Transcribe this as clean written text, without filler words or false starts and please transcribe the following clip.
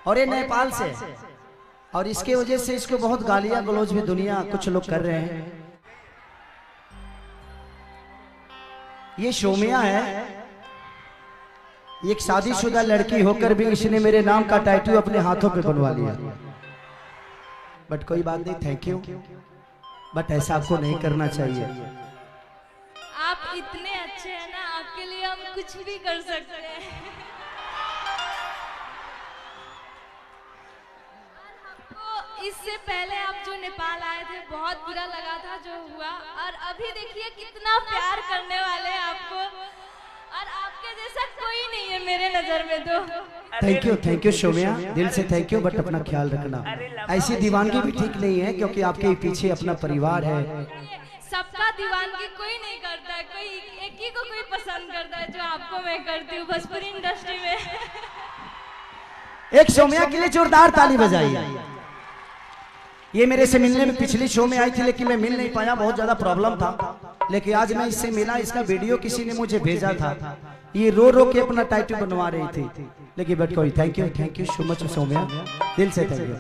और ये नेपाल से, और इसके वजह से इसको बहुत गालियां गलौज भी दुनिया कुछ लोग कर रहे हैं। ये शोमिया है, एक शादीशुदा लड़की होकर भी इसने मेरे नाम का टैटू अपने हाथों पे बनवा लिया। बट कोई बात नहीं, थैंक यू, बट ऐसा आपको नहीं करना चाहिए। आप इतने अच्छे हैं ना, आपके लिए हम कुछ भी कर सकते हैं। हमको इससे पहले आप जो नेपाल आए थे बहुत बुरा लगा था जो हुआ, और अभी देखिए कितना प्यार करने वाले हैं आपको, और आपके जैसा कोई नहीं है मेरे नजर में तो। थैंक यू शोमिया, दिल से थैंक यू, बट अपना ख्याल रखना। ऐसी दीवानगी भी ठीक नहीं है, क्योंकि आपके पीछे अपना परिवार है। सबका दीवानगी कोई नहीं करता है, कोई एक ही को कोई पसंद करता है, जो आपको मैं करती हूँ भोजपुरी इंडस्ट्री में। एक शोमिया के लिए जोरदार ताली बजाइए। ये मेरे से मिलने में पिछली शो में आई थी, लेकिन मैं मिल नहीं पाया, बहुत ज्यादा प्रॉब्लम था। लेकिन आज मैं इससे मिला, इसका वीडियो किसी ने मुझे भेजा था। ये रो रो के अपना टैटू बनवा रही थी, लेकिन बट कोई थैंक यू सो मच शोमिया, दिल से थैंक यू।